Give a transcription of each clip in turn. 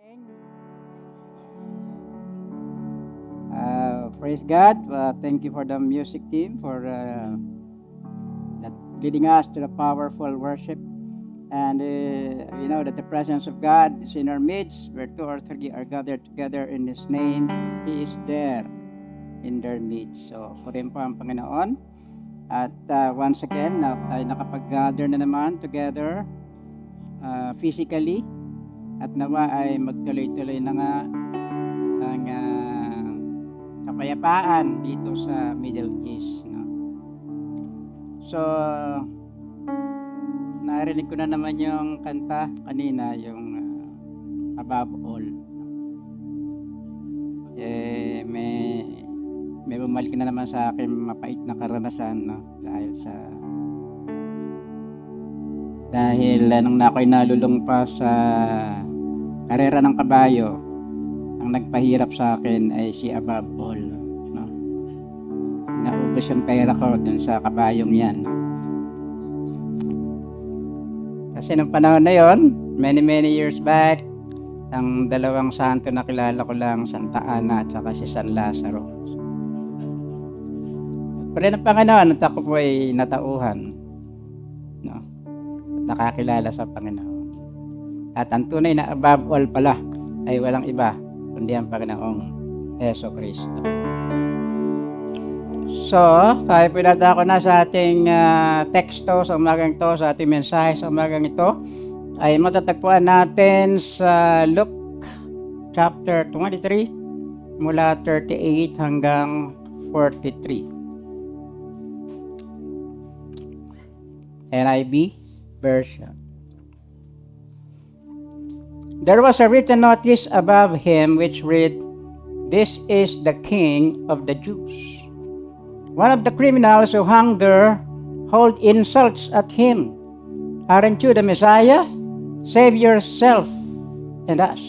morning. Praise God. Thank you for the music team for that leading us to the powerful worship. And we know that the presence of God is in our midst. Where two or three are gathered together in His name, He is there in their midst. So, purihin po ang Panginoon. At once again, tayo nakapag-gather na naman together physically. At nawa ay magtuloy-tuloy na nga ang kapayapaan dito sa Middle East. No? So, narinig ko na naman yung kanta kanina, yung Above All. May bumalik na naman sa akin mapait na karanasan, no? Dahil nung ako'y nalulung pa sa karera ng kabayo, ang nagpahirap sa akin ay si Above All. No? Naubos yung pera ko dun sa kabayong yan. No? Kasi nung panahon na yon, many years back, ang dalawang santo na kilala ko lang, Santa Ana at saka si San Lazaro. Pero ng Panginoon, at ako po ay natauhan. No? At nakakilala sa Panginoon. At ang tunay na above all pala ay walang iba kundi ang Panginoong Heso Kristo. So, tayo pinadako na sa ating teksto sa umagang ito, sa ating mensahe sa umagang ito, ay matatagpuan natin sa Luke chapter 23 mula 38 hanggang 43. NIV version. There was a written notice above him which read, "This is the King of the Jews." One of the criminals who hung there hurled insults at him. "Aren't you the Messiah? Save yourself and us."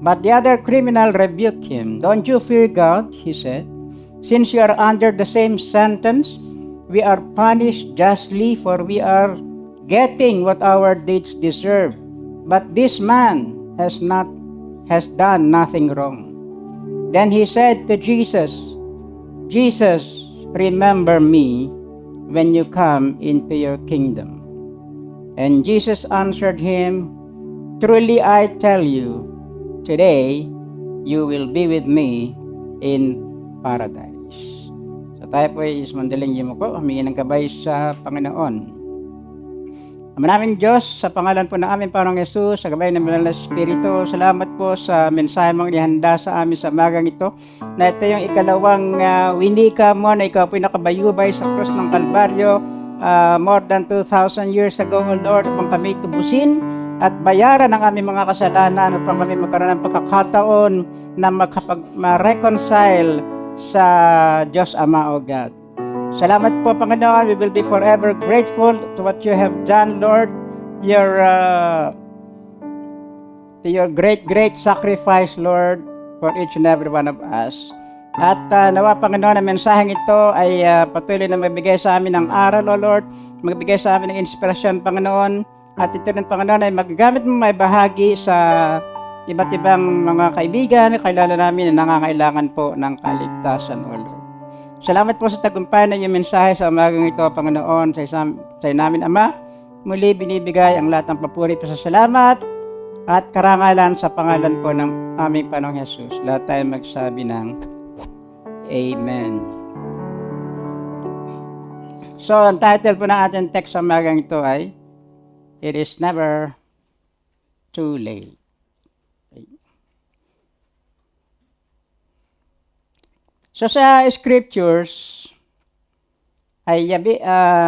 But the other criminal rebuked him. "Don't you fear God," he said. "Since you are under the same sentence, we are punished justly, for we are getting what our deeds deserve. But this man has done nothing wrong." Then he said to Jesus, "Jesus, remember me when you come into your kingdom." And Jesus answered him, "Truly I tell you, today you will be with me in paradise." So tayo po ay ismandaling yumuko, humingi ng gabay sa Panginoon. Maraming Diyos, sa pangalan po ng aming Panginoong Yesus, sa gabay ng Banal na Espiritu, salamat po sa mensahe mong inihanda sa amin sa magang ito, na ito yung ikalawang winika mo na ikaw po nakabayubay sa krus ng Kalbaryo more than 2,000 years ago, O Lord, upang kami tubusin at bayaran ang aming mga kasalanan, upang kami magkaroon ng pagkakataon na ma-reconcile sa Diyos Ama, O God. Salamat po, Panginoon. We will be forever grateful to what you have done, Lord. To your great sacrifice, Lord, for each and every one of us. At nawa, Panginoon, ang mensaheng ito ay patuloy na magbigay sa amin ng aral, O Lord. Magbigay sa amin ng inspirasyon, Panginoon. At ito rin, Panginoon, ay magagamit mo may bahagi sa iba't ibang mga kaibigan, kailala namin na nangangailangan po ng kaligtasan, O Lord. Salamat po sa tagumpay ng iyong mensahe sa umagang ito, Panginoon, sa namin, Ama. Muli binibigay ang lahat ng papuri pa sa salamat at karangalan sa pangalan po ng aming Panginoong Hesus. Lahat tayo magsabi ng Amen. So, ang title po ng ating text sa umagang ito ay, "It is never too late." So sa scriptures ay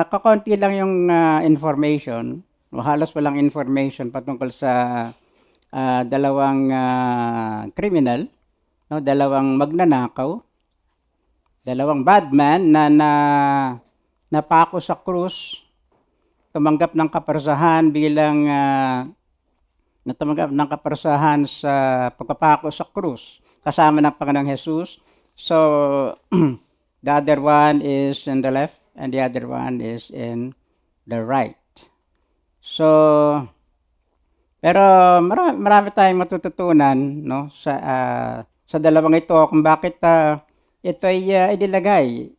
kakonti lang yung information, halos walang information patungkol sa dalawang criminal, no, dalawang magnanakaw, dalawang bad man na napako sa krus, tumanggap ng kaparusahan bilang kaparusahan sa pagpapako sa krus kasama ng Panginoong Hesus. So, the other one is in the left and the other one is in the right. So, Pero marami tayong matututunan, no, sa dalawang ito kung bakit ito ay inilagay,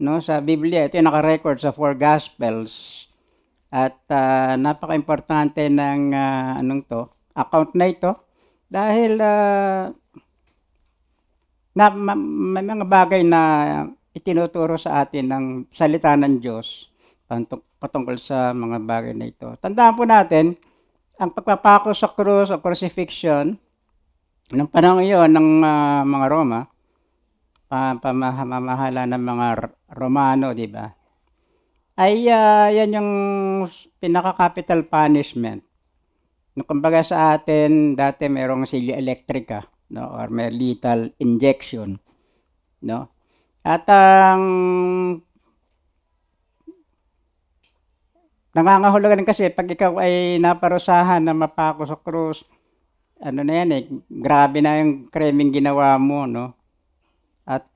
no, sa Biblia. Ito yung naka-record sa 4 Gospels. At napaka-importante ng account na ito dahil may mga bagay na itinuturo sa atin ng salita ng Diyos patungkol sa mga bagay na ito. Tandaan po natin, ang pagpapako sa krus o crucifixion, ng panahon iyon ng mga Roma, pamamahala ng mga Romano, di ba? Ay yan yung pinaka-capital punishment. Kumbaga sa atin, dati merong silya elektrika, no, or may lethal injection, no? At ang nangangahulugan kasi pag ikaw ay naparusahan na mapako sa krus, ano na yan grabe na yung krimeng ginawa mo, no? At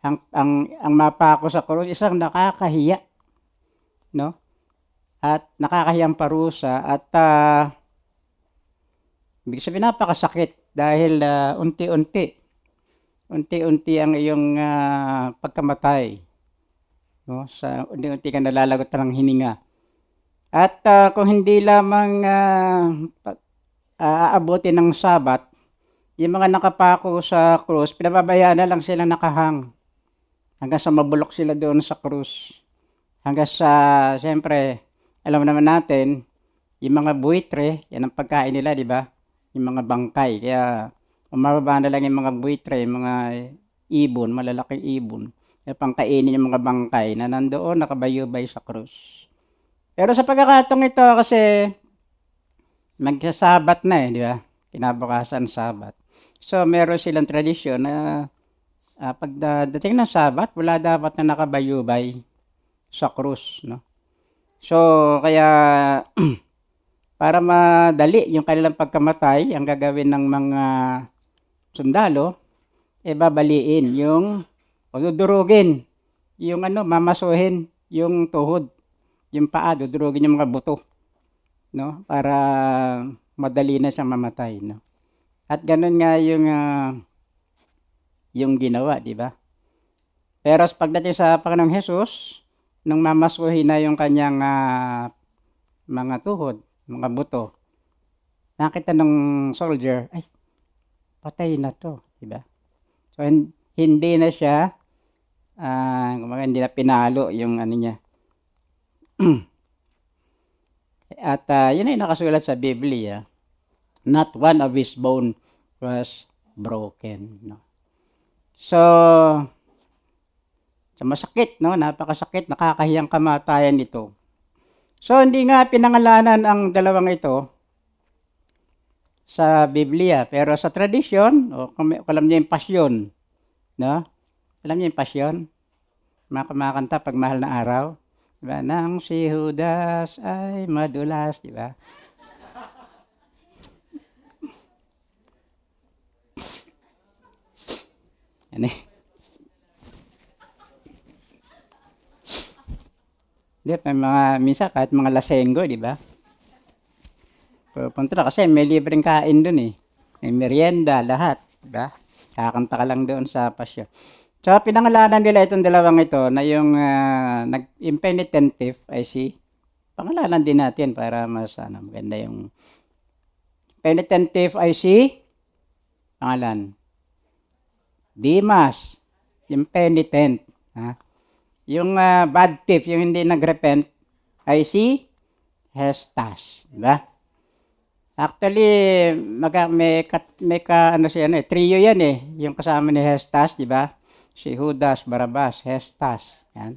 ang mapako sa krus, isang nakakahiya, no? At nakakahiyang parusa at ibig sabihin napakasakit dahil unti-unti ang iyong pagkamatay, no? Sa unti-unti ka nalalagot ng hininga. At kung hindi lamang aabutin ng Sabat, yung mga nakapako sa krus, pinababayaan na lang sila nakahang hanggang sa mabulok sila doon sa krus. Hanggang sa, siyempre, alam naman natin, yung mga buitre, yan ang pagkain nila, di ba? Yung mga bangkay. Kaya, umababa na lang yung mga buitre, yung mga ibon, malalaking ibon. Yung pangkainin yung mga bangkay na nandoon, nakabayubay sa krus. Pero sa pagkakataong ito, kasi magsasabat na di ba? Kinabukasan Sabat. So, meron silang tradisyon na pagdating ng Sabat, wala dapat na nakabayubay sa krus, no? So, kaya para madali yung kanilang pagkamatay, ang gagawin ng mga sundalo, babaliin yung dudurugin, yung mamasuhin yung tuhod, yung paa, dudurugin yung mga buto, no? Para madali na siyang mamatay, no? At ganun nga yung ginawa, di ba? Pero pagdating sa Panginoong Hesus, nung mamasuhin na yung kanyang mga tuhod, mga buto, nakita ng soldier, ay, patay na to, di ba? So, hindi na siya, hindi na pinalo yung niya. At yun ay nakasulat sa Biblia, not one of his bone was broken, no? So masakit, no? Napakasakit, nakakahiyang kamatayan ito. So, hindi nga pinangalanan ang dalawang ito sa Biblia. Pero sa tradisyon, kung alam niyo yung pasyon, no? Alam niyo yung pasyon? Kumakanta pag mahal na araw. Diba? Nang si Judas ay madulas, diba? Ano Di, may minsan kahit mga lasenggo, di ba? Pupunta na kasi may libreng kain dun May merienda, lahat, di ba? Kakanta ka lang doon sa pasyo. So, pinangalanan nila itong dalawang ito na yung impenitentiff ay si, pangalanan din natin para mas maganda yung penitentiff ay si, pangalan, Dimas, yung penitent, ha? Yung bad thief, yung hindi nagrepent, ay si Hestas, di ba? Actually, trio yan yung kasama ni Hestas, di ba? Si Judas, Barabas, Hestas, yan.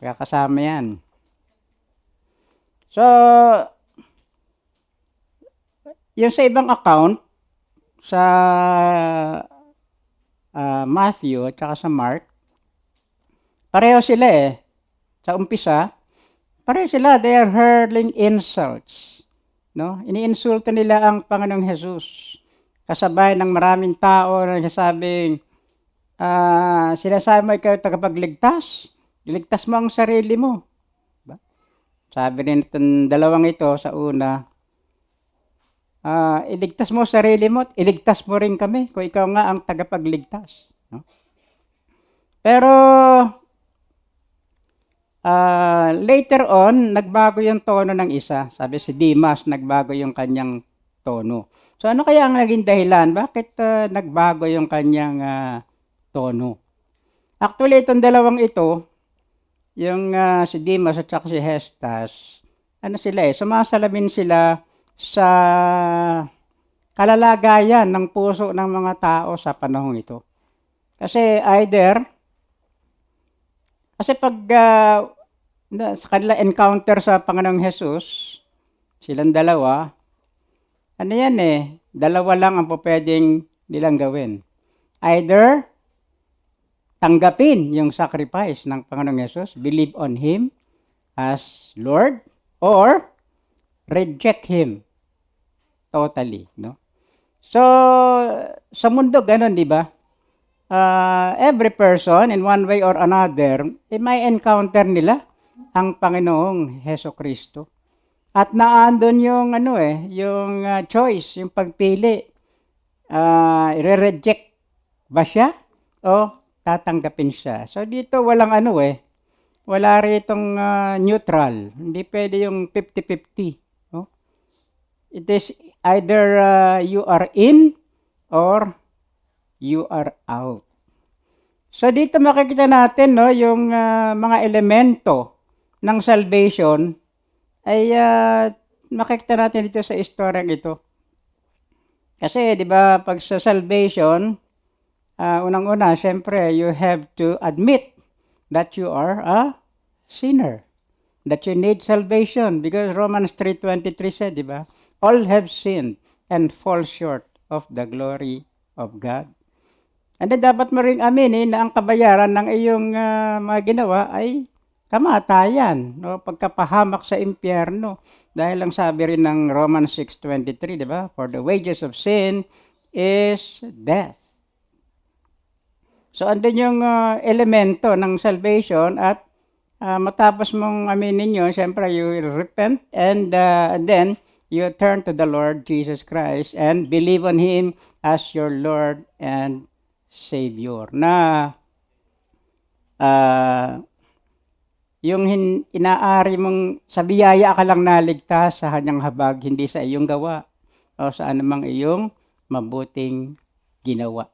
Kaya kasama yan. So, yung sa ibang account, sa Matthew at saka sa Mark, pareho sila Sa umpisa, pareho sila, they are hurling insults. No? Iniinsulto nila ang Panginoong Jesus. Kasabay ng maraming tao na nasabing, sinasabi mo ikaw tagapagligtas. Iligtas mo ang sarili mo. Diba? Sabi rin itong dalawang ito sa una, Iligtas mo sarili mo, iligtas mo rin kami kung ikaw nga ang tagapagligtas. No? Pero later on, nagbago yung tono ng isa. Sabi si Dimas, nagbago yung kanyang tono. So ano kaya ang naging dahilan? Bakit nagbago yung kanyang tono? Actually, itong dalawang ito, yung si Dimas at saka si Hestas, ano sila sumasalamin sila sa kalalagayan ng puso ng mga tao sa panahong ito. Kasi pag sa kanila encounter sa Panginoong Jesus, silang dalawa, ano yan dalawa lang ang pwedeng nilang gawin. Either tanggapin yung sacrifice ng Panginoong Jesus, believe on Him as Lord, or reject Him totally, no? So, sa mundo ganun, di ba? Every person in one way or another, may encounter nila ang Panginoong Heso Kristo. At naandun yung yung choice, yung pagpili. I-reject ba siya o tatanggapin siya? So dito walang wala ritong neutral. Hindi pwede yung 50-50. No? It is either you are in or you are out. So dito makikita natin yung mga elemento ng salvation ay makikita natin dito sa istoryang ito. Kasi 'di ba pag sa salvation, unang-una syempre you have to admit that you are a sinner, that you need salvation, because Romans 3:23 said, 'di ba? All have sinned and fall short of the glory of God. And then dapat mo ring aminin na ang kabayaran ng iyong mga ginawa ay kamatayan, no? Pagkapahamak sa impyerno. Dahil lang sabi rin ng Romans 6:23, 'di ba? For the wages of sin is death. So andun yung elemento ng salvation, at matapos mong aminin yun, syempre you will repent and then you turn to the Lord Jesus Christ and believe on Him as your Lord and Savior. Na yung inaari mong sa biyaya ka lang naligtas sa kanyang habag, hindi sa iyong gawa o sa anumang iyong mabuting ginawa.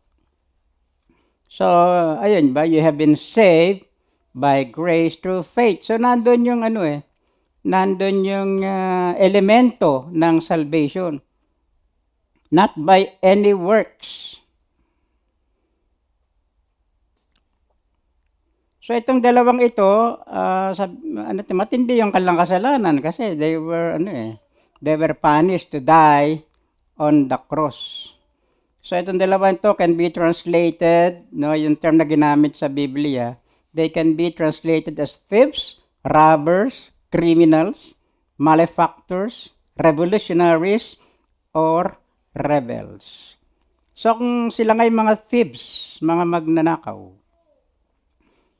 So, ayun ba, you have been saved by grace through faith. So, nandun yung nandun yung elemento ng salvation. Not by any works. So, itong dalawang ito, matindi yung kanilang kasalanan kasi they were punished to die on the cross. So, itong dalawang ito can be translated, yung term na ginamit sa Biblia, they can be translated as thieves, robbers, criminals, malefactors, revolutionaries, or rebels. So, kung sila ngay mga thieves, mga magnanakaw.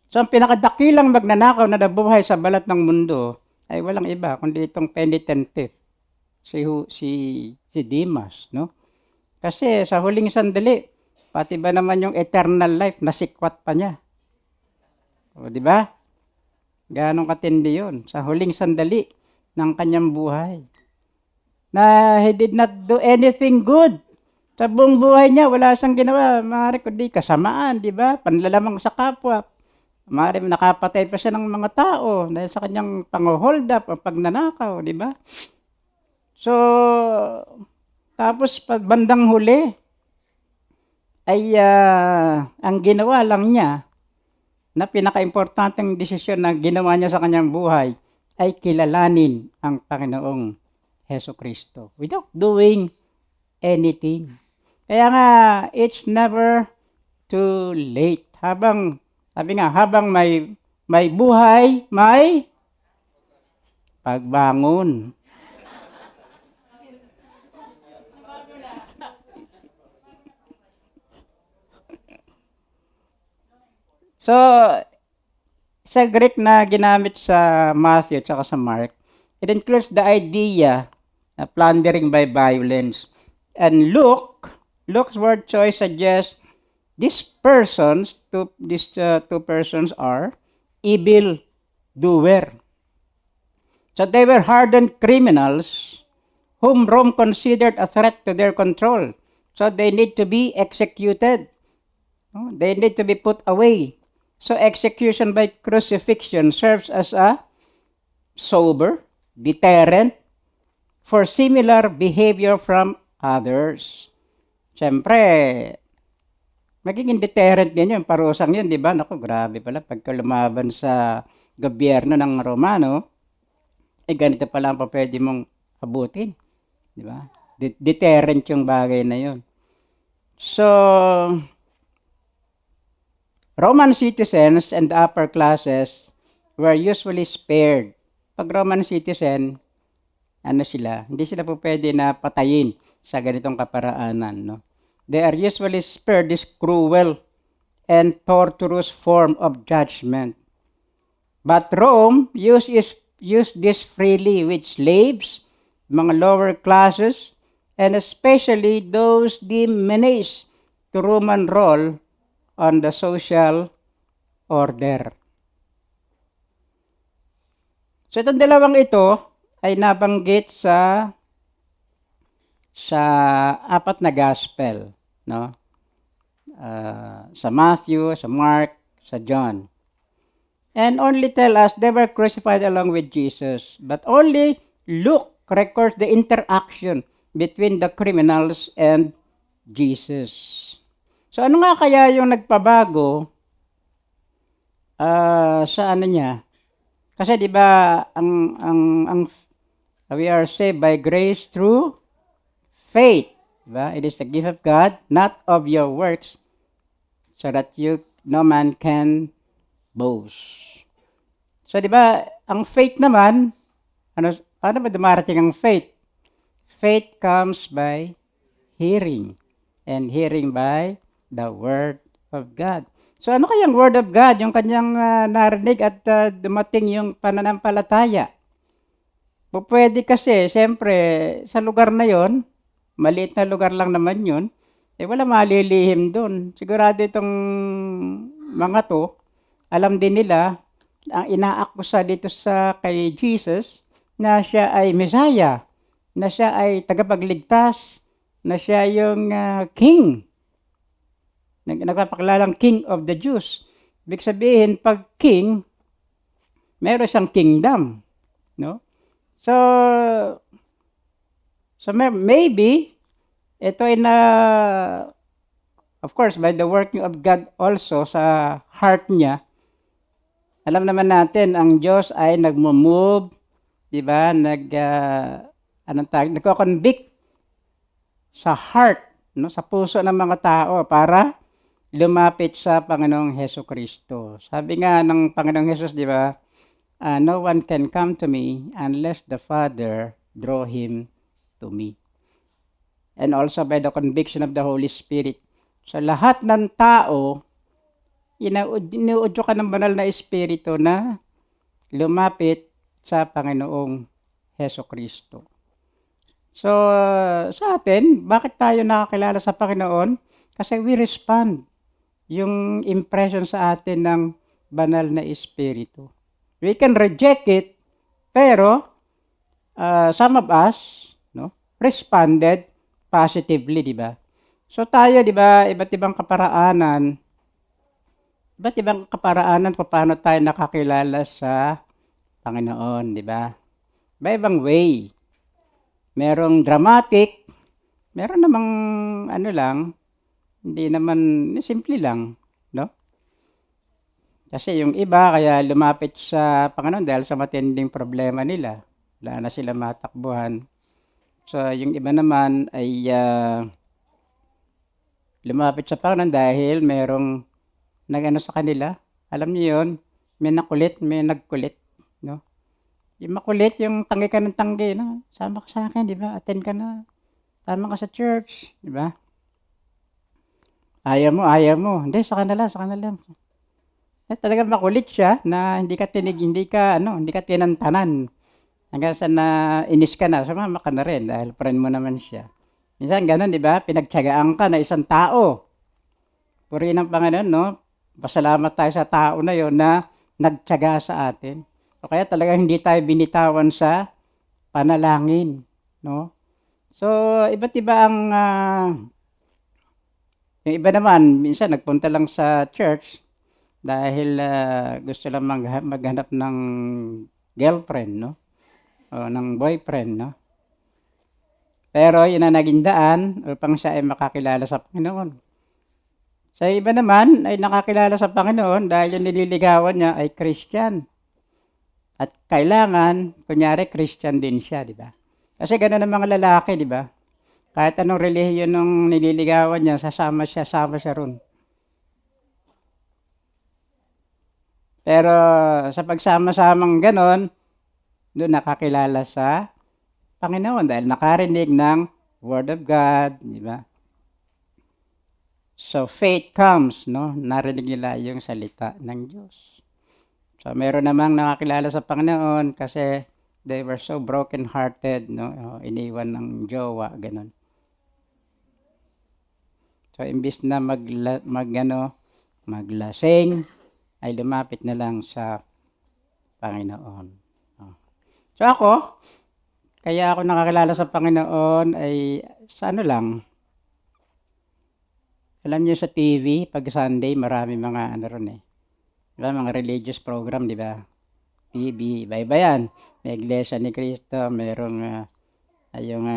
So, ang pinakadakilang magnanakaw na nabuhay sa balat ng mundo ay walang iba kundi itong penitent thief, si Dimas, no? Kasi sa huling sandali, pati ba naman yung eternal life, nasikwat pa niya. O, di ba? Ganong katindi yun. Sa huling sandali ng kanyang buhay. Na he did not do anything good. Sa buong buhay niya, wala siyang ginawa. Maaari kundi kasamaan, di ba? Panlalamang sa kapwa. Maaari nakapatay pa siya ng mga tao dahil sa kanyang pang-hold up, ang pagnanakaw, di ba? So, tapos pag bandang huli, ay ang ginawa lang niya na pinaka-importanteng desisyon na ginawa niya sa kanyang buhay ay kilalanin ang Panginoong Heso Kristo without doing anything. Kaya nga, it's never too late. Habang may buhay, may pagbangon. So, sa Greek na ginamit sa Matthew at sa Mark, it includes the idea plundering by violence. And Luke's word choice suggests these two persons are evil doer. So they were hardened criminals whom Rome considered a threat to their control. So they need to be executed. They need to be put away. So execution by crucifixion serves as a sober deterrent for similar behavior from others. Siyempre, magiging deterrent din yun, parusang yun, di ba? Naku, grabe pala, pagka lumaban sa gobyerno ng Romano, ganito pala ang pwede mong abutin. Di ba? Deterrent yung bagay na yun. So, Roman citizens and the upper classes were usually spared. Pag Roman citizen, hindi sila po pwede na patayin sa ganitong kaparaanan, no? They are usually spared this cruel and torturous form of judgment. But Rome used this freely with slaves, mga lower classes, and especially those diminished to Roman role on the social order. So itong dalawang ito ay nabanggit sa apat na gospel, no? Sa Matthew, sa Mark, sa John. And only tell us they were crucified along with Jesus. But only Luke records the interaction between the criminals and Jesus. So ano nga kaya yung nagpabago sa ano niya? Kasi 'di ba ang we are saved by grace through faith. Diba? It is the gift of God, not of your works, so that no man can boast. So, di ba, ang faith naman, ano ba dumarating ang faith? Faith comes by hearing, and hearing by the Word of God. So, ano kayang Word of God? Yung kanyang narinig at dumating yung pananampalataya. Pwede kasi, siyempre, sa lugar na yon, maliit na lugar lang naman yun, wala malilihim doon. Sigurado itong mga to, alam din nila, ang inaakusa dito kay Jesus, na siya ay Messiah, na siya ay tagapagligtas, na siya yung king, nagpapakilalang king of the Jews. Ibig sabihin, pag king, meron siyang kingdom. No? So maybe, ito ay of course, by the working of God also sa heart niya, alam naman natin, ang Diyos ay nagmo-move, di ba, nagko-convict sa heart, no, sa puso ng mga tao para lumapit sa Panginoong Hesukristo. Sabi nga ng Panginoong Hesus, di ba, no one can come to me unless the Father draw him to me. And also by the conviction of the Holy Spirit. So lahat ng tao, inuudyo ka ng banal na Espiritu na lumapit sa Panginoong Hesukristo. So sa atin, bakit tayo nakakilala sa Panginoon? Kasi we respond yung impression sa atin ng banal na Espiritu. We can reject it, pero some of us, no, responded positively, di ba? So tayo, di ba, iba't ibang kaparaanan paano tayo nakakilala sa Panginoon, di ba? Iba-ibang way. Merong dramatic, meron namang hindi naman, simple lang, no? Kasi yung iba, kaya lumapit sa Panginoon dahil sa matinding problema nila. Wala na sila matakbuhan. So, yung iba naman ay lumapit sa Panginoon dahil merong sa kanila. Alam niyo yun, may nakulit, may nagkulit. No? Yung makulit, yung tanggi ka ng tanggi. No? Sama ka sa akin, di ba? Attend ka na. Tama ka sa church, di ba? Ayaw mo. Hindi, sa kanila. Talagang makulit siya na hindi ka tinantanan. Hanggang sa na inis ka na, sumama ka na rin dahil friend mo naman siya. Minsan gano'n, di ba? Pinagtiyagaan ka na isang tao. Purihin ng Panginoon, no? Pasalamat tayo sa tao na yon na nagtiyaga sa atin. O kaya talagang hindi tayo binitawan sa panalangin, no? So, iba't iba ang yung iba naman, minsan nagpunta lang sa church dahil gusto lang maghanap ng girlfriend, no? O ng boyfriend, no? Pero yun ang naging daan upang siya ay makakilala sa Panginoon. Sa iba naman ay nakakilala sa Panginoon dahil yung nililigawan niya ay Christian. At kailangan, kunyari, Christian din siya, di ba? Kasi gano'n ang mga lalaki, di ba? Kahit anong relihiyon nung nililigawan niya, sama siya ron. Pero sa pagsama-samang gano'n, doon nakakilala sa Panginoon dahil nakarinig ng Word of God, di ba? So faith comes, no? Narinig nila yung salita ng Diyos. So meron namang nakakilala sa Panginoon kasi they were so broken-hearted, no? Iniwan ng jowa, ganun. So imbis na maglasing, ay lumapit na lang sa Panginoon. So ako, kaya ako nakakilala sa Panginoon ay sa ano lang. Alam niyo sa TV, pag Sunday, marami mga ano ron eh. Diba, mga religious program, di ba? TV, iba-iba yan. May Iglesia ni Cristo, merong yung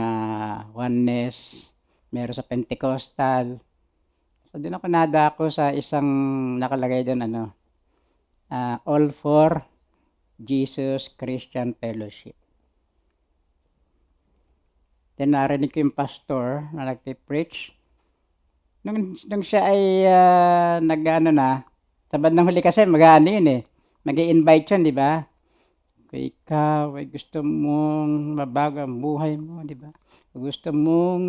oneness, meron sa Pentecostal. So, doon ako nadako sa isang nakalagay doon, All for Jesus Christian Fellowship. Then narinig ko yung pastor na nagpe-preach. Nung siya ay sa bandang huli kasi mag-ano yun eh. Mag-i-invite yun, di ba? Kung ikaw ay gusto mong mabago ang buhay mo, di ba? Kung gusto mong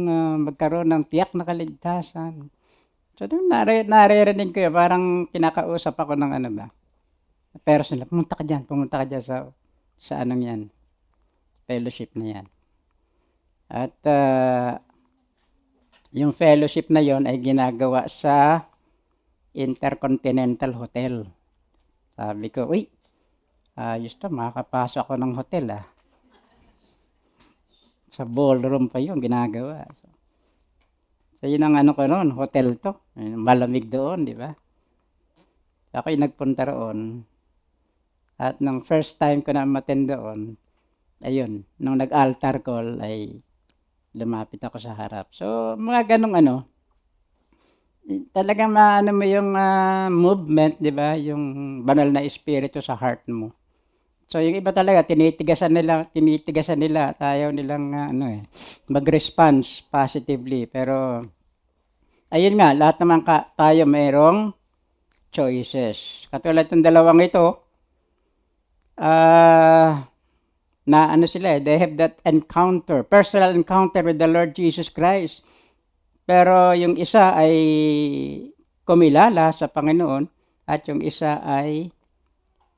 magkaroon ng tiyak na kaligtasan. So, doon naririnig ko yun. Parang kinakausap ako ng personal. Pumunta ka dyan sa anong yan. Fellowship na yan. At yung fellowship na yon ay ginagawa sa Intercontinental Hotel. Sabi ko, uy, ayos to, makakapasok ako ng hotel Sa ballroom pa yun ginagawa. So yun ang ko noon, hotel to. Malamig doon, di ba? Ako yung nagpunta roon. At nung first time ko na umattend doon, ayun, nung nag-altar call ay lumapit ako sa harap. So, mga ganong talagang maano mo yung movement, di ba? Yung banal na espiritu sa heart mo. So, yung iba talaga, tinitigasan nila, tayo nilang mag-response positively. Pero, ayun nga, lahat naman tayo mayroong choices. Katulad ng dalawang ito, they have that personal encounter with the Lord Jesus Christ. Pero yung isa ay kumilala sa Panginoon at yung isa ay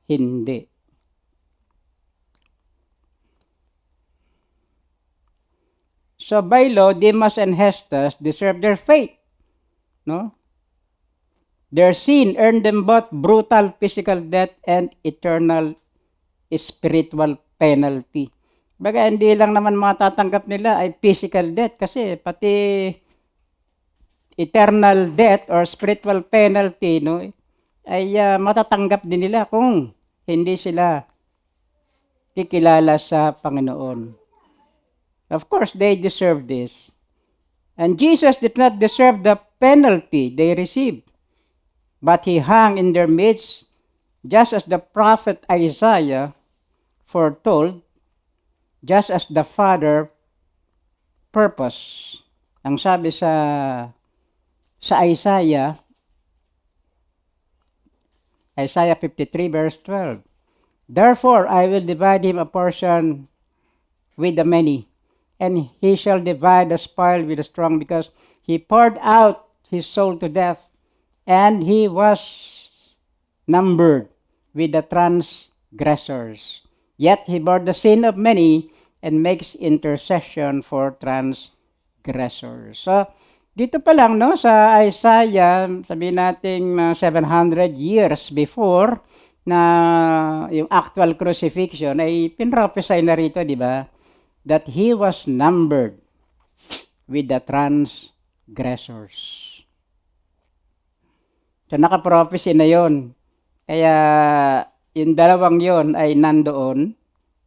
hindi. So by law, Demas and Hestus deserve their fate. No? Their sin earned them both brutal physical death and eternal spiritual penalty. Baga, hindi lang naman matatanggap nila ay physical death kasi pati eternal death or spiritual penalty ay matatanggap din nila kung hindi sila kikilala sa Panginoon. Of course, they deserve this. And Jesus did not deserve the penalty they received, but He hung in their midst, just as the prophet Isaiah foretold, just as the Father purpose. Ang sabi sa Isaiah 53 verse 12. Therefore I will divide him a portion with the many, and he shall divide the spoil with the strong, because he poured out his soul to death, and he was numbered with the transgressors. Yet he bore the sin of many and makes intercession for transgressors. So, dito pa lang, no, sa Isaiah, sabihin natin 700 years before na yung actual crucifixion, ay pinrophesy na rito, di ba? That he was numbered with the transgressors. So, naka-prophecy na yon. Kaya, yung dalawang yon ay nandoon,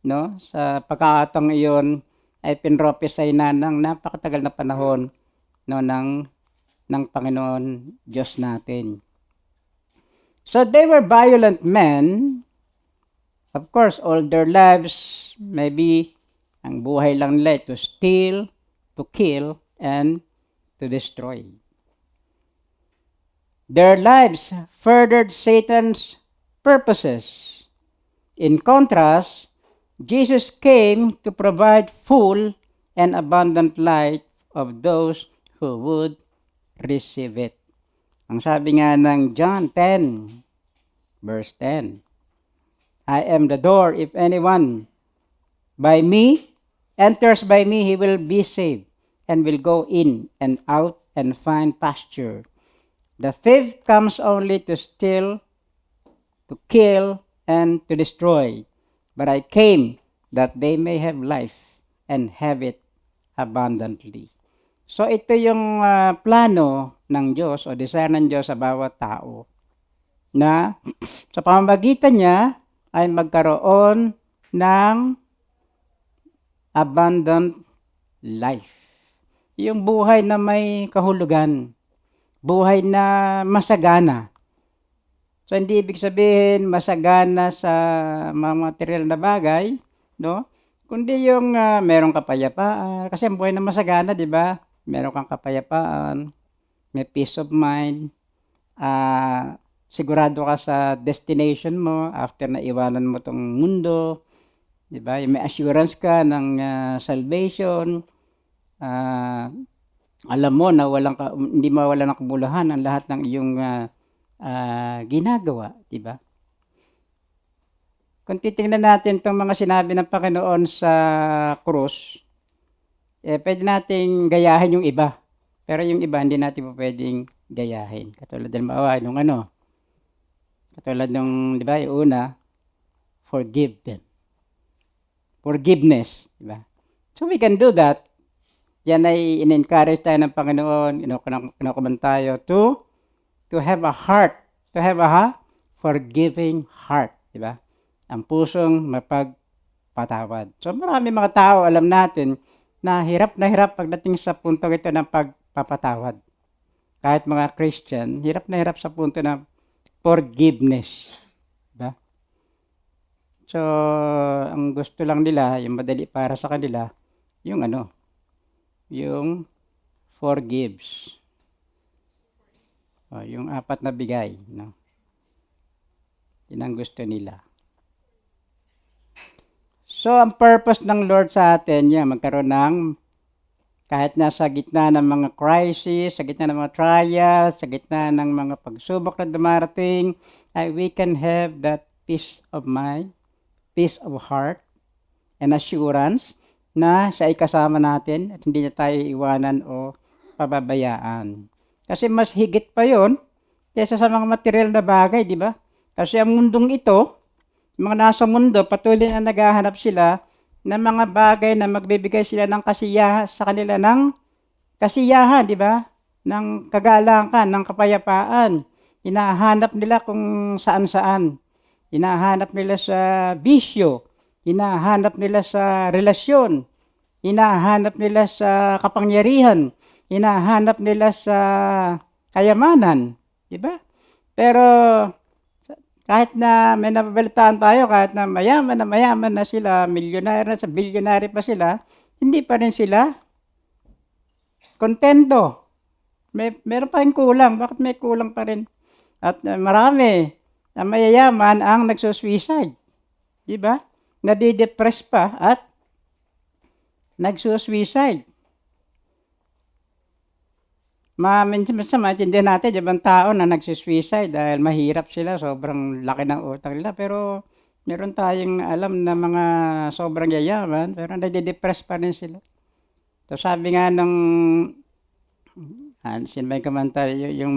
no? Sa pagkakataong iyon ay pinrophesy na ng napakatagal na panahon, no, ng Panginoon Diyos natin. So they were violent men. Of course, all their lives, maybe ang buhay lang nila to steal, to kill, and to destroy. Their lives furthered Satan's purposes. In contrast, Jesus came to provide full and abundant life of those who would receive it. Ang sabi nga ng John 10, verse 10, I am the door. If anyone enters by me, he will be saved and will go in and out and find pasture. The thief comes only to steal, to kill, and to destroy. But I came that they may have life and have it abundantly. So ito yung plano ng Diyos o desire ng Diyos sa bawat tao na sa pamamagitan niya ay magkaroon ng abundant life. Yung buhay na may kahulugan, buhay na masagana. So hindi ibig sabihin masagana sa mga material na bagay, no? Kundi yung merong kapayapaan. Kasi ang buhay na masagana, di ba? Meron kang kapayapaan, may peace of mind, sigurado ka sa destination mo after na iwanan mo tong mundo, di ba? May assurance ka ng salvation, alam mo na hindi mawala ng kabuluhan ang lahat ng iyong ginagawa, di ba? Kung titingnan natin itong mga sinabi ng Panginoon sa krus, pwede nating gayahin yung iba. Pero yung iba, hindi natin po pwedeng gayahin. Katulad din nung katulad nung, di ba, yung una, forgive them. Forgiveness, di ba? So we can do that. Yan ay in-encourage tayo ng Panginoon, kinukuman tayo to have a heart, to have a forgiving heart, di ba? Ang pusong mapagpatawad. So marami mga tao, alam natin, na hirap pagdating sa punto ito ng pagpapatawad. Kahit mga Christian, hirap na hirap sa punto ng forgiveness. Diba? So, ang gusto lang nila, yung madali para sa kanila, yung yung forgives. Yung 4 na bigay. No? Yun ang gusto nila. So, ang purpose ng Lord sa atin, magkaroon ng kahit nasa gitna ng mga crisis, sa gitna ng mga trials, sa gitna ng mga pagsubok na dumarating, we can have that peace of mind, peace of heart, and assurance na siya ay kasama natin at hindi niya tayo iwanan o pababayaan. Kasi mas higit pa yon kaysa sa mga material na bagay, di ba? Kasi ang mundong ito, mga nasa mundo, patuloy na naghahanap sila ng mga bagay na magbibigay sila ng kasiyahan sa kanila ng kasiyahan, di ba? Ng kagalangan, ng kapayapaan. Hinahanap nila kung saan-saan. Hinahanap nila sa bisyo. Hinahanap nila sa relasyon. Hinahanap nila sa kapangyarihan. Hinahanap nila sa kayamanan, di ba? Pero kahit na may nababalitaan tayo, kahit na mayaman na sila, milyonaryo na, bilyonaryo pa sila, hindi pa rin sila kontento. Meron pa rin kulang. Bakit may kulang pa rin? At marami na mayayaman ang nagsusuicide. Di ba? Nadidepress pa at nagsusuicide. Minsan maintindihan natin yung tao na nagsisuicide dahil mahirap sila, sobrang laki ng utang nila. Pero Meron tayong alam na mga sobrang yayaman, pero nade-depress pa rin sila. So sabi nga nung, sino ba yung kumanta, yung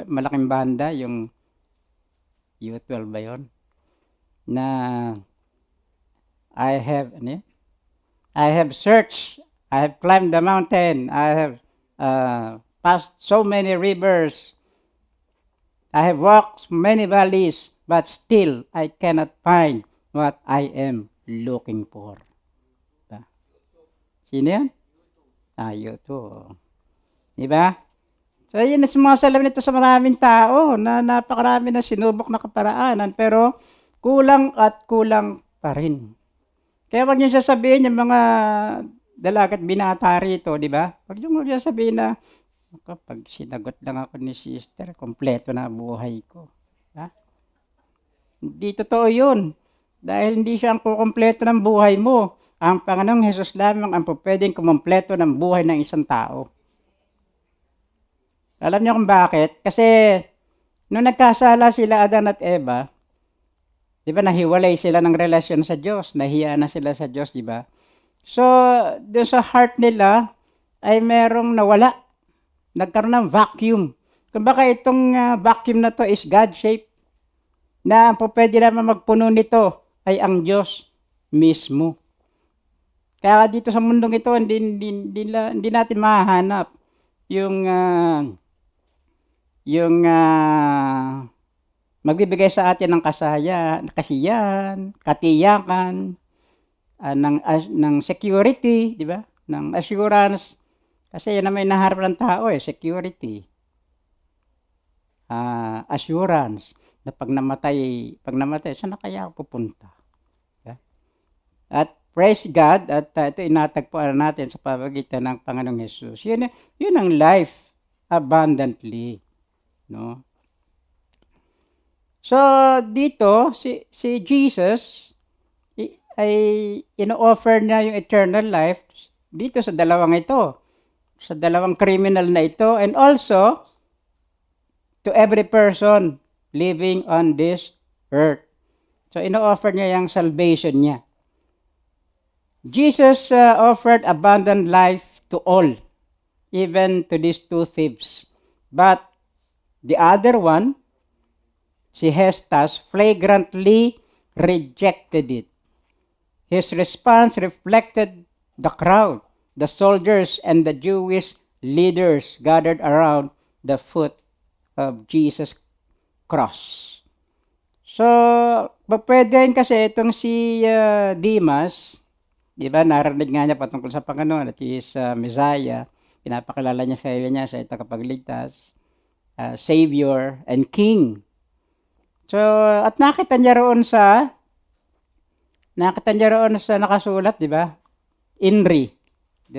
malaking banda, yung U12 ba yun? Na ano yun? I have searched, I have climbed the mountain, I have passed so many rivers, I have walked many valleys, but still I cannot find what I am looking for. Sino yan? Ito. Diba? So, yun na sumasalam nito sa maraming tao na napakarami na sinubok na kaparaanan, pero kulang at kulang pa rin. Kaya wag niyo sasabihin yung mga dalagat binata rito, di ba? Wag niyo sabihin na, kapag sinagot lang ako ni sister, kompleto na buhay ko. Ha? Hindi totoo yun. Dahil hindi siya ang kukumpleto ng buhay mo. Ang Panginoong Hesus lamang ang pwedeng kumpleto ng buhay ng isang tao. Alam niyo kung bakit? Kasi nung nagkasala sila Adan at Eva, di ba nahiwalay sila ng relasyon sa Diyos, nahiya na sila sa Diyos, di ba? So, doon sa heart nila ay merong nawala. Nagkaroon ng vacuum. Kung baka itong vacuum na to is God-shaped, na ang pwede naman magpuno nito ay ang Diyos mismo. Kaya dito sa mundong ito, hindi natin mahahanap yung magbibigay sa atin ng kasiyahan, katiyakan, ng security, di ba? Ng assurance. Kasi yan na may naharap ng tao security. Assurance na pag namatay, saan na kaya ako pupunta? Yeah? At praise God, at ito inatagpuan natin sa pamagitan ng Panginoong Hesus. Yun ang life abundantly. No? So, dito, si Jesus, ay ino-offer niya yung eternal life dito sa dalawang ito. Sa dalawang criminal na ito, and also to every person living on this earth. So, ino-offer niya yung salvation niya. Jesus offered abundant life to all, even to these two thieves. But the other one, si Hestas, flagrantly rejected it. His response reflected the crowd, the soldiers, and the Jewish leaders gathered around the foot of Jesus' cross. So, pwede kasi itong si Demas, di ba, narinig nga niya patungkol sa Panginoon at is Messiah, pinapakilala niya sa niya sa tagapagligtas, Savior, and King. So, at nakita niya roon sa nakasulat, di ba? INRI,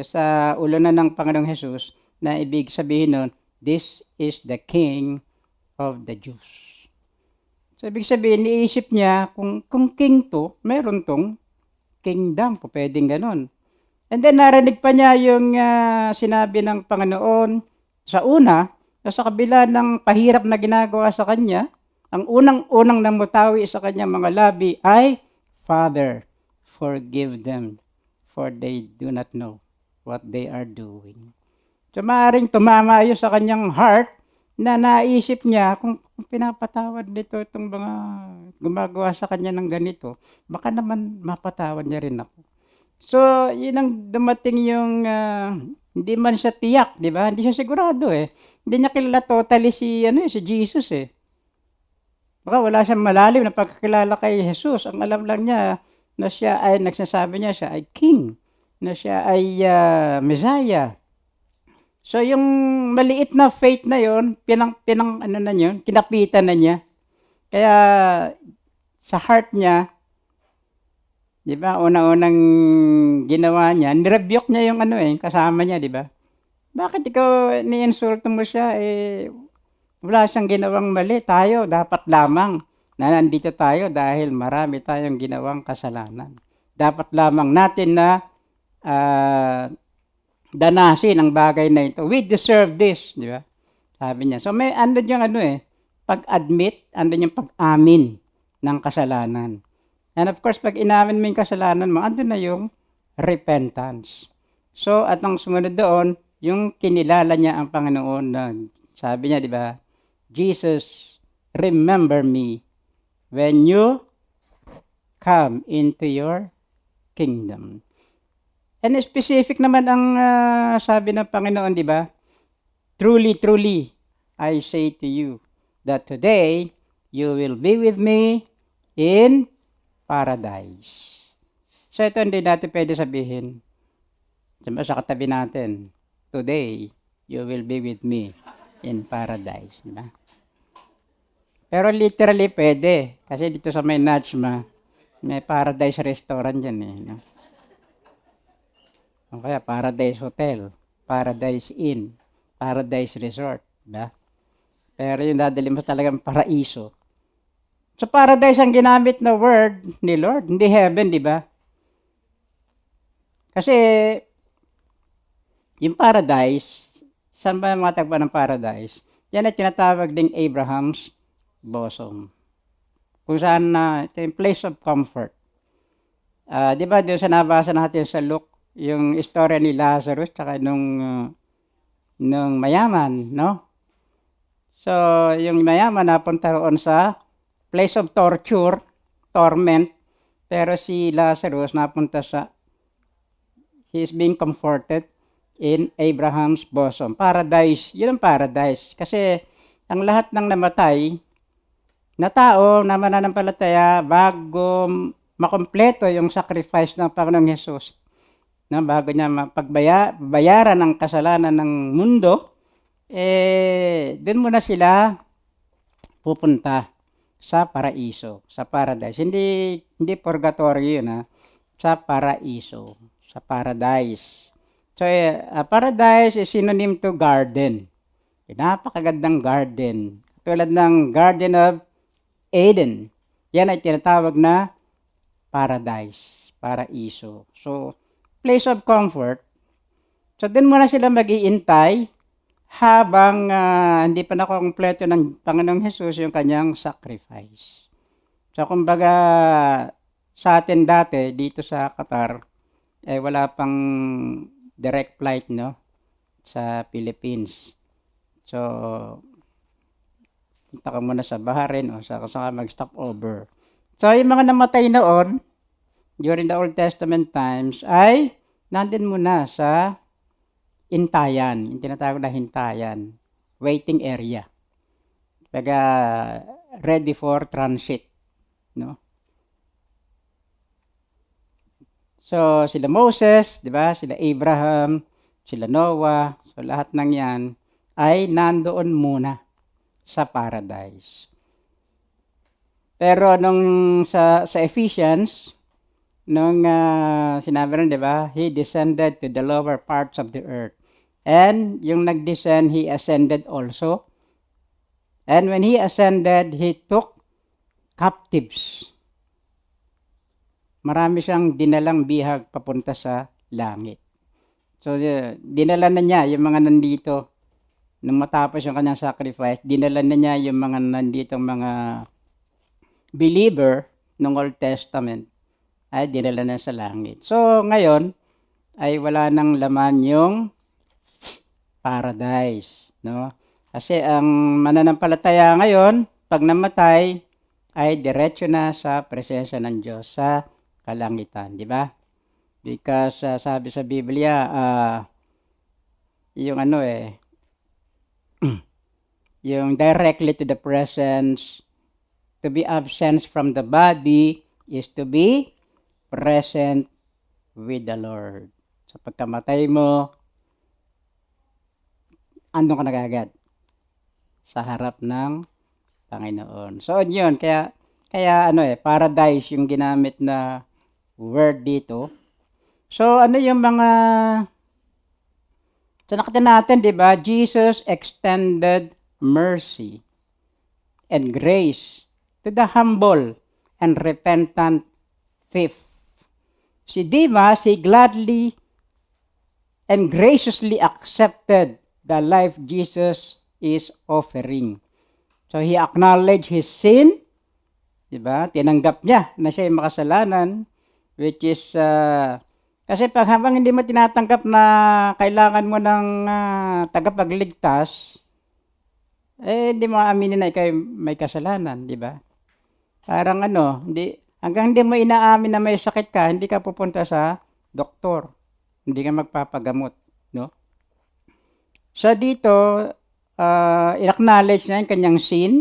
sa ulo na ng Panginoong Hesus, na ibig sabihin nun, this is the King of the Jews. So, ibig sabihin, niisip niya, kung king to, meron tong kingdom, pwedeng ganon. And then, narinig pa niya yung sinabi ng Panginoon sa una, sa kabila ng pahirap na ginagawa sa kanya, ang unang namutawi sa kanya mga labi ay, Father, forgive them, for they do not know what they are doing. So, maaaring tumama yun sa kanyang heart na naisip niya kung pinapatawad nito itong mga gumagawa sa kanya ng ganito, baka naman mapatawad niya rin ako. So, yun ang dumating yung hindi man siya tiyak, di ba? Hindi siya sigurado Hindi niya kilala totally si Jesus Baka wala siyang malalim na pagkakilala kay Jesus. Ang alam lang niya na siya ay nagsasabi niya siya ay King, na siya ay Messiah. So yung maliit na faith na yon, kinapitan na niya. Kaya sa heart niya, di ba, unang ginawa niya, nirebuke niya yung kasama niya, di ba? Bakit ikaw ni-insulto mo siya wala siyang ginawang mali. Tayo, dapat lamang na nandito tayo dahil marami tayong ginawang kasalanan. Dapat lamang natin na danasin ang bagay na ito. We deserve this, di ba? Sabi niya. So may andun yung pag-admit, andun yung pag-amin ng kasalanan. And of course, pag inamin mo yung kasalanan mo, andun na yung repentance. So, at ang sumunod doon, yung kinilala niya ang Panginoon na sabi niya, di ba, Jesus, remember me when you come into your kingdom. And specific naman ang sabi ng Panginoon, di ba? Truly, truly, I say to you that today you will be with me in paradise. So ito hindi natin pwede sabihin. Sa katabi natin, today you will be with me in paradise. Di ba? Pero literally pwede. Kasi dito sa may Nachma, may paradise restaurant dyan eh. No? O kaya paradise hotel, paradise inn, paradise resort. Diba? Pero yung dadali mo talagang paraiso. Sa paradise ang ginamit na word ni Lord, hindi heaven, di ba? Kasi yung paradise, saan ba matagpa ng paradise? Yan ay tinatawag ding Abraham's bosom. Kung saan ito yung place of comfort. Di ba doon sa nabasa natin sa Luke, yung istorya ni Lazarus tsaka nung mayaman, no? So, yung mayaman napunta roon sa place of torture, torment, pero si Lazarus napunta sa, he is being comforted in Abraham's bosom. Paradise, yun ang paradise. Kasi ang lahat ng namatay na tao na mananampalataya bago makompleto yung sacrifice ng Panginoong Hesus, na bago niya mapagbayaran ang kasalanan ng mundo, doon muna sila pupunta sa paraiso, sa paradise. Hindi purgatory yun, sa paraiso, sa paradise. So, paradise is synonym to garden. Napakagandang garden. Tulad ng Garden of Eden. Yan ay tinatawag na paradise, paraiso. So, place of comfort. So, dun muna sila mag-iintay habang hindi pa nakukumpleto ng Panginoong Hesus yung kanyang sacrifice. So, kumbaga, sa atin dati, dito sa Qatar, wala pang direct flight, no? Sa Philippines. So, punta ka muna sa Bahrain o sa mag-stop over. So, yung mga namatay noon, during the Old Testament times, ay nandun muna sa hintayan, yung tinatawag na hintayan, waiting area. Kaya ready for transit, no? So, sila Moses, di ba? Sila Abraham, sila Noah, so lahat ng yan ay nandoon muna sa paradise. Pero nung sa Ephesians, nung sinabi rin, di ba? He descended to the lower parts of the earth. And yung nag-descend, he ascended also. And when he ascended, he took captives. Marami siyang dinalang bihag papunta sa langit. So, dinala na niya yung mga nandito. Nung matapos yung kanyang sacrifice, dinala na niya yung mga nanditong mga believer ng Old Testament ay dinala na sa langit. So, ngayon, ay wala nang laman yung paradise, no? Kasi ang mananampalataya ngayon, pag namatay, ay diretso na sa presensya ng Diyos sa kalangitan, di ba? Because sabi sa Biblia, yung yung directly to the presence, to be absent from the body is to be present with the Lord. Sa pagkamatay mo, andun ka na agad sa harap ng Panginoon. So, yun. Kaya paradise yung ginamit na word dito. So, ano yung mga so, nakita natin, di ba? Jesus extended mercy and grace to the humble and repentant thief. Si Demas, he gladly and graciously accepted the life Jesus is offering. So he acknowledged his sin Diba? Tinanggap niya na siya ay makasalanan, which is, kasi pag habang hindi mo tinatanggap na kailangan mo ng tagapagligtas, hindi mo aaminin na ikaw may kasalanan, di ba? Parang hanggang hindi mo inaamin na may sakit ka, hindi ka pupunta sa doktor. Hindi ka magpapagamot, no? So dito, i-acknowledge niya yung kanyang sin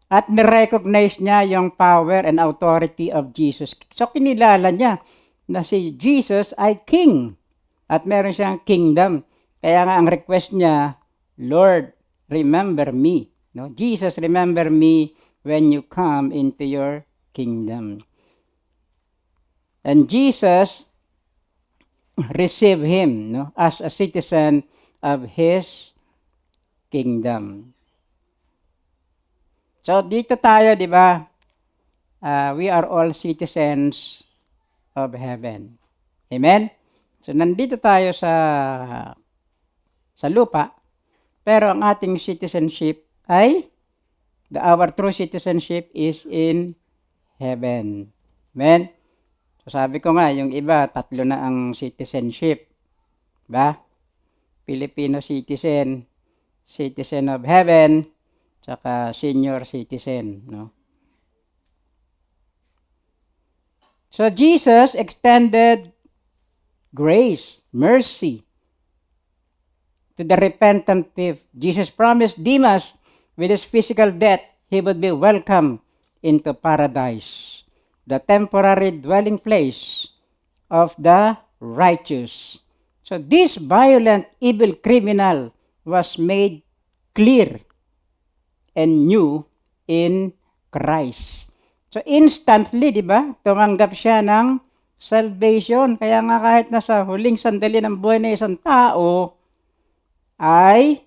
at ni-recognize niya yung power and authority of Jesus. So kinilala niya na si Jesus ay king at meron siyang kingdom. Kaya nga ang request niya, Lord, remember me. No? Jesus, remember me when you come into your kingdom. And Jesus received him, no, as a citizen of his kingdom. So dito tayo, di ba? We are all citizens of heaven. Amen? So nandito tayo sa lupa, pero ang ating citizenship ay, our true citizenship is in heaven. Amen? So sabi ko nga, yung iba, 3 na ang citizenship. Ba? Filipino citizen, citizen of heaven, tsaka senior citizen, no? So Jesus extended grace, mercy to the repentant thief. Jesus promised Demas with his physical death, he would be welcomed into paradise, the temporary dwelling place of the righteous. So this violent, evil criminal was made clear and new in Christ. So instantly, di ba, tumanggap siya ng salvation. Kaya nga kahit nasa huling sandali ng buhay ng isang tao, ay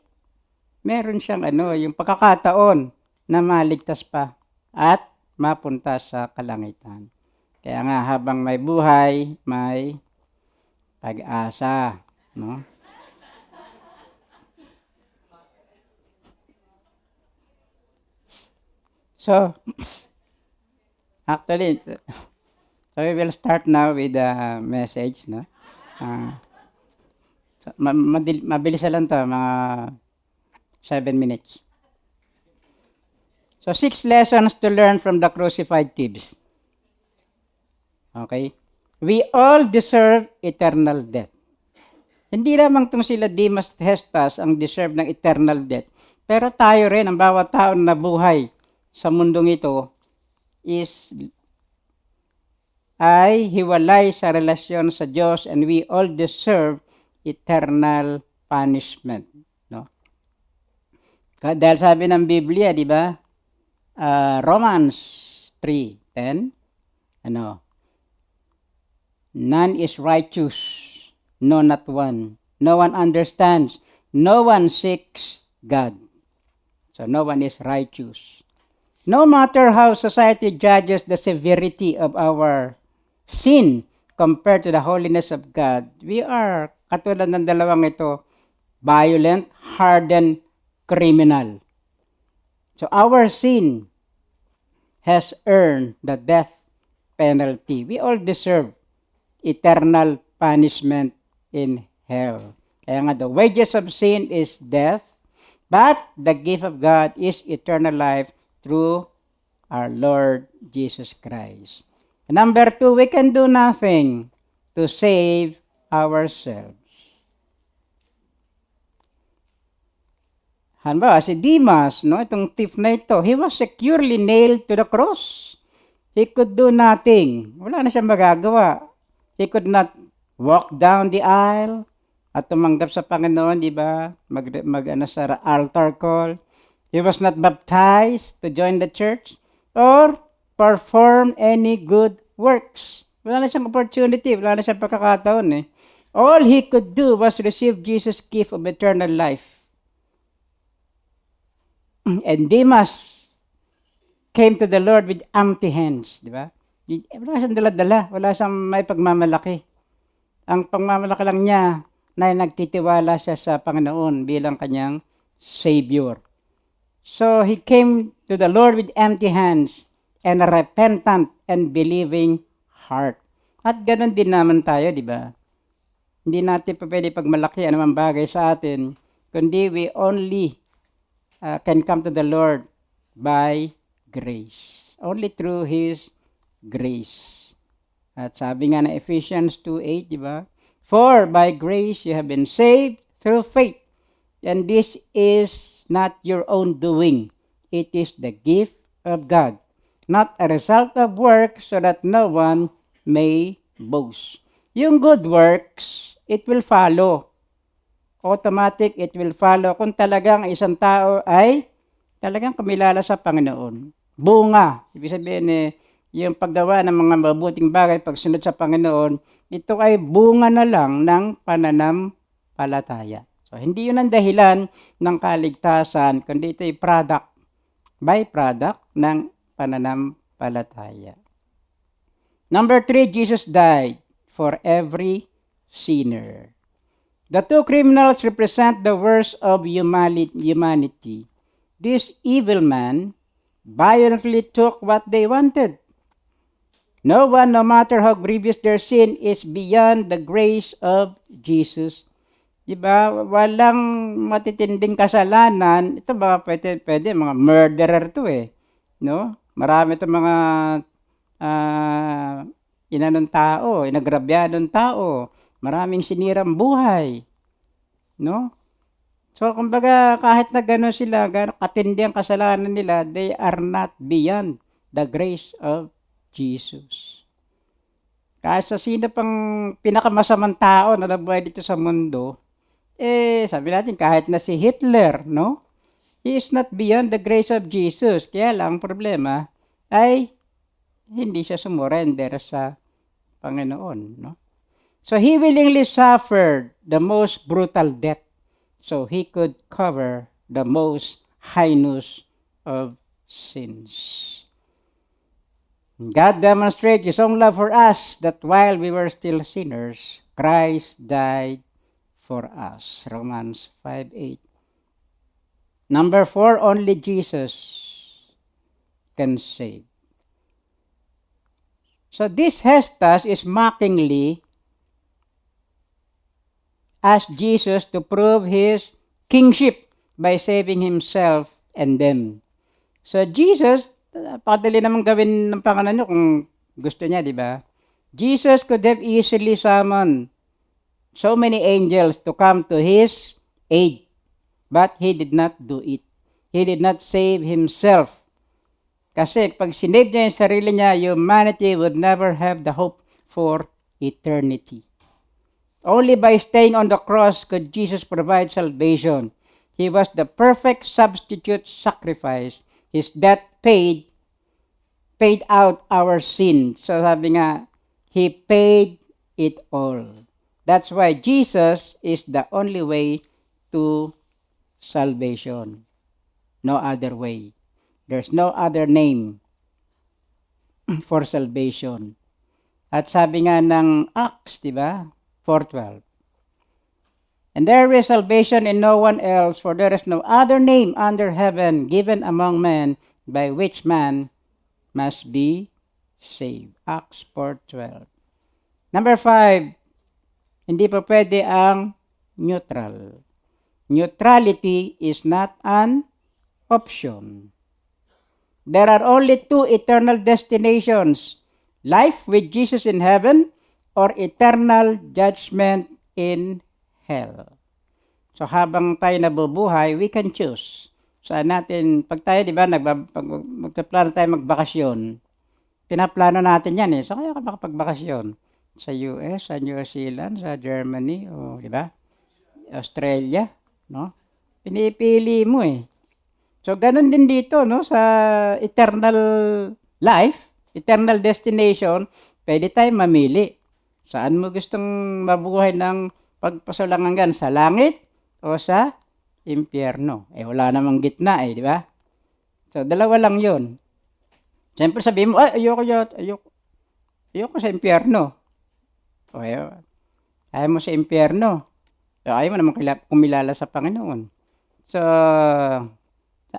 meron siyang yung pagkakataon na maligtas pa at mapunta sa kalangitan. Kaya nga habang may buhay, may pag-asa, no? So, actually, so we will start now with the message, no? So, mabilis lang to, mga 7 minutes. So, 6 lessons to learn from the crucified thieves. Okay? We all deserve eternal death. Hindi lamang itong sila Demas at Hestas ang deserve ng eternal death. Pero tayo rin, ang bawat tao na buhay sa mundong ito ay hiwalay sa relasyon sa Diyos, and we all deserve eternal punishment. No? Dahil sabi ng Biblia, di ba? Romans 3:10, none is righteous, no, not one. No one understands. No one seeks God. So no one is righteous. No matter how society judges the severity of our sin compared to the holiness of God, we are, katulad ng dalawang ito, violent, hardened criminal. So our sin has earned the death penalty. We all deserve eternal punishment in hell. Kaya nga, the wages of sin is death, but the gift of God is eternal life through our Lord Jesus Christ. Number 2, we can do nothing to save ourselves. Halimbawa, si Demas, no, itong thief na ito, he was securely nailed to the cross. He could do nothing. Wala na siyang magagawa. He could not walk down the aisle at tumanggap sa Panginoon, di ba? Sa altar call. He was not baptized to join the church or perform any good works. Wala na siyang opportunity, wala na siyang pagkakataon. All he could do was receive Jesus' gift of eternal life. And Demas came to the Lord with empty hands, di ba? Wala siyang dala-dala, wala siyang may pagmamalaki. Ang pagmamalaki lang niya na nagtitiwala siya sa Panginoon bilang kanyang Savior. So he came to the Lord with empty hands, and a repentant and believing heart. At ganun din naman tayo, di ba? Hindi natin pa pwede pagmalaki anumang bagay sa atin, kundi we only can come to the Lord by grace. Only through His grace. At sabi nga na Ephesians 2:8, di ba? For by grace you have been saved through faith. And this is not your own doing. It is the gift of God, not a result of work, so that no one may boast. Yung good works, it will follow. Automatic, it will follow kung talagang isang tao ay talagang kumilala sa Panginoon. Bunga. Ibig sabihin yung paggawa ng mga mabuting bagay, pagsunod sa Panginoon, ito ay bunga na lang ng pananampalataya. So, hindi yun ang dahilan ng kaligtasan, kundi ito ay byproduct ng pananampalataya. Number 3, Jesus died for every sinner. The two criminals represent the worst of humanity. This evil man violently took what they wanted. No one, no matter how grievous their sin, is beyond the grace of Jesus. Diba? Walang matitinding kasalanan. Ito ba pwede mga murderer to no? Marami itong mga inanong tao, inagrabyanong tao, maraming sinirang buhay, no? So, kumbaga, kahit na gano'n sila, katindi ang kasalanan nila, they are not beyond the grace of Jesus. Kahit sa sino pang pinakamasamang tao na nabuhay dito sa mundo, sabi natin, kahit na si Hitler, no? He is not beyond the grace of Jesus. Kaya lang, problema ay hindi siya sumurrender sa Panginoon, no? So, he willingly suffered the most brutal death so he could cover the most heinous of sins. God demonstrated His own love for us, that while we were still sinners, Christ died for us. Romans 5:8. Number 4, only Jesus can save. So this Hestas is mockingly asked Jesus to prove His kingship by saving Himself and them. So Jesus, padali naman gawin ng Panginoon nyo kung gusto niya, di ba? Jesus could have easily summoned so many angels to come to His aid, but He did not do it. He did not save Himself. Kasi pag sinave niya yung sarili niya, humanity would never have the hope for eternity. Only by staying on the cross could Jesus provide salvation. He was the perfect substitute sacrifice. His death paid out our sin. So sabi nga, He paid it all. That's why Jesus is the only way to salvation. No other way. There's no other name for salvation. At sabi nga ng Acts, di ba? 4:12. And there is salvation in no one else, for there is no other name under heaven given among men by which man must be saved. Acts 4:12. Number 5, hindi pa pwede ang neutral. Neutrality is not an option. There are only two eternal destinations: life with Jesus in heaven or eternal judgment in hell. So habang tayo nabubuhay, we can choose. Saan natin, pag tayo, di ba, magpaplano tayo magbakasyon, pinaplano natin yan So kaya ka makapagbakasyon sa US, sa New Zealand, sa Germany, o di ba, Australia, no? Pinipili mo So ganun din dito, no, sa eternal life, eternal destination, pwede tayo mamili. Saan mo gustong mabuhay ng pagpasalangan, sa langit o sa impyerno? Wala namang gitna di ba? So dalawa lang 'yon. Siyempre sabihin mo, ayoko sa impyerno. Ayaw mo sa impyerno. So ayaw mo naman kumilala sa Panginoon. So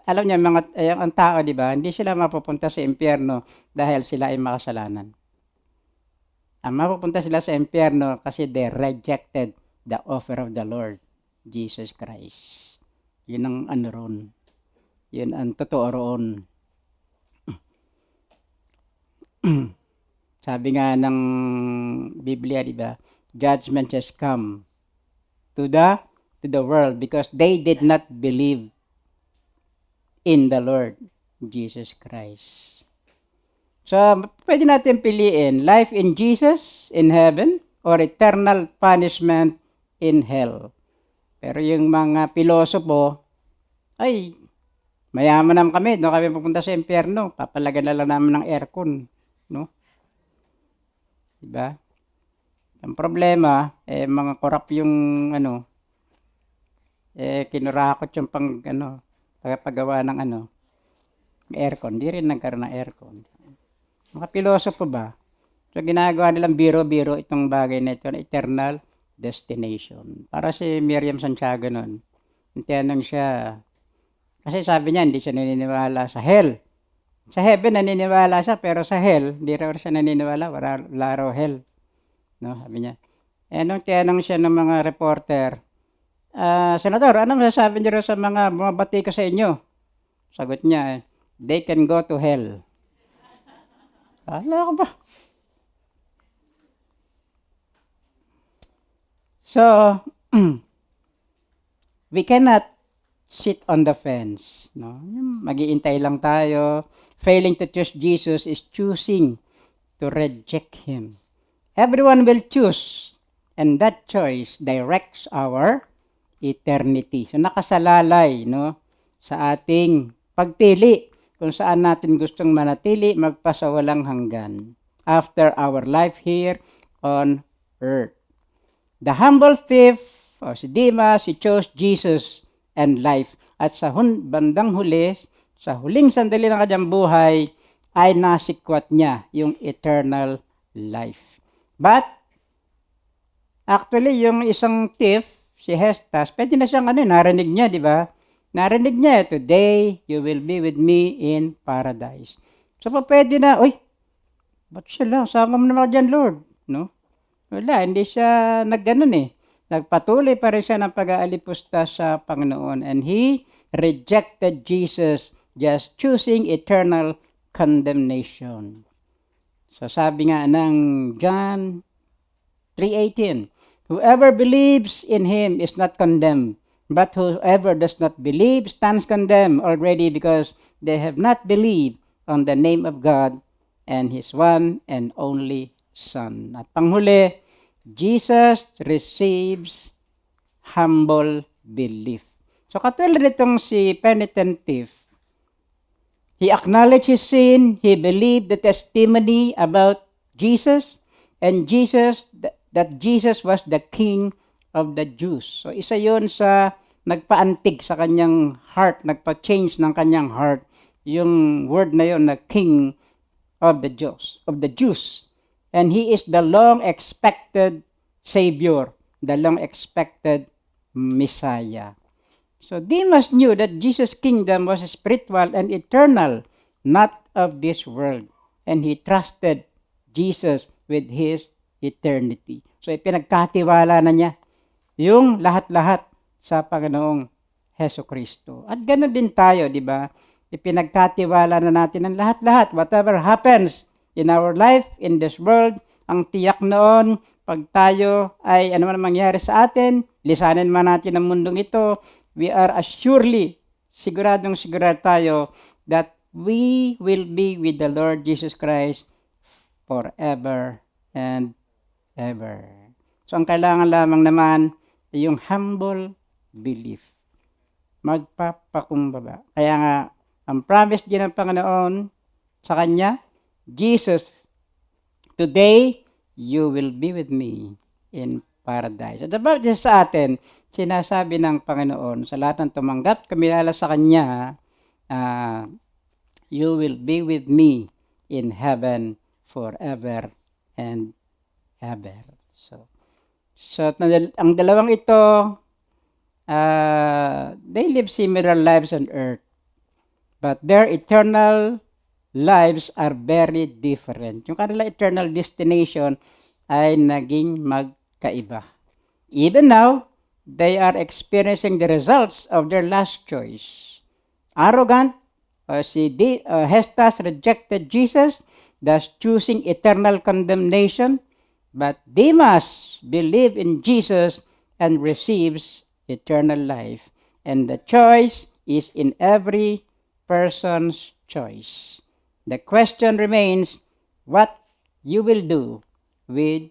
Alam niyo ang tao, 'di ba, hindi sila mapupunta sa impyerno dahil sila ay makasalanan. Ang mapupunta sila sa impyerno kasi they rejected the offer of the Lord Jesus Christ. 'Yun ang ano roon. 'Yun ang totoo roon. Sabi nga ng Biblia, 'di ba? Judgment has come to the world because they did not believe in the Lord Jesus Christ. So, pwede natin piliin life in Jesus in heaven or eternal punishment in hell. Pero yung mga pilosopo, ay, mayaman naman kami, no? Kami pupunta sa impyerno, papalagan na lang namin ng aircon, no? Diba? Ang problema, mga korap yung, kinurakot yung paggawa ng aircon. Di rin nagkaroon ng aircon. Mga pilosopo ba? So, ginagawa nilang biro-biro itong bagay na ito, na eternal destination. Para si Miriam Santiago nun, tinanong siya, kasi sabi niya, hindi siya naniniwala sa hell. Sa heaven, naniniwala siya, pero sa hell, hindi raw siya naniniwala, wala raw hell. No, sabi niya. Nung tinanong siya ng mga reporter, Senador, anong sasabi niyo sa mga bumabati ko sa inyo? Sagot niya, they can go to hell. Ala ko ba? So, we cannot sit on the fence. No? Mag-iintay lang tayo. Failing to choose Jesus is choosing to reject Him. Everyone will choose, and that choice directs our eternity. So, nakasalalay, no, sa ating pagpili kung saan natin gustong manatili magpasawalang hanggan after our life here on earth. The humble thief, si Demas, he chose Jesus and life. At sa bandang huli, sa huling sandali ng kanyang buhay, ay nasikwat niya yung eternal life. But, actually, yung isang thief, si Hestas, pwede na siyang narinig niya, di ba? Narinig niya, today, you will be with me in paradise. So, pwede na, ba't siya lang? Sama mo naman dyan, Lord. No? Wala, hindi siya nagganon Nagpatuloy pa rin siya ng pag-aalipusta sa Panginoon. And he rejected Jesus, just choosing eternal condemnation. So sabi nga ng John 3:18, whoever believes in Him is not condemned, but whoever does not believe stands condemned already because they have not believed on the name of God and His one and only Son. At panghuli, Jesus receives humble belief. So katulad nitong si penitent thief, he acknowledged his sin, he believed the testimony about Jesus, and that Jesus was the King of the Jews. So isa yon sa nagpaantig sa kanyang heart, nagpa-change ng kanyang heart, yung word na yon na King of the Jews. And He is the long-expected Savior, the long-expected Messiah. So Demas knew that Jesus' kingdom was spiritual and eternal, not of this world. And he trusted Jesus with his eternity. So ipinagkatiwala na niya yung lahat-lahat sa Panginoong Hesukristo. At ganoon din tayo, di ba? Ipinagkatiwala na natin ang lahat-lahat. Whatever happens in our life, in this world, ang tiyak noon, pag tayo ay ano man mangyari sa atin, lisanin man natin ang mundong ito, we are siguradong sigurado tayo that we will be with the Lord Jesus Christ forever and ever. So ang kailangan lamang naman ay yung humble belief. Magpapakumbaba. Kaya nga, ang promise din ng Panginoon sa Kanya, Jesus, today, you will be with me in paradise. At about this sa atin, sinasabi ng Panginoon sa lahat ng tumanggap, kumilala sa Kanya, you will be with me in heaven forever and ever. So ang dalawang ito, they live similar lives on earth. but their eternal lives are very different. Yung kanila eternal destination ay naging magkaiba. Even now, they are experiencing the results of their last choice. Arrogant, Hestas rejected Jesus, thus choosing eternal condemnation, but Demas believed in Jesus and receives eternal life. And the choice is in every person's choice. The question remains what you will do with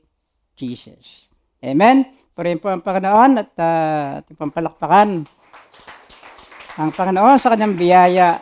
Jesus. Amen? Purihin po ang Panginoon at ating pampalakpakan ang Panginoon sa kanyang biyaya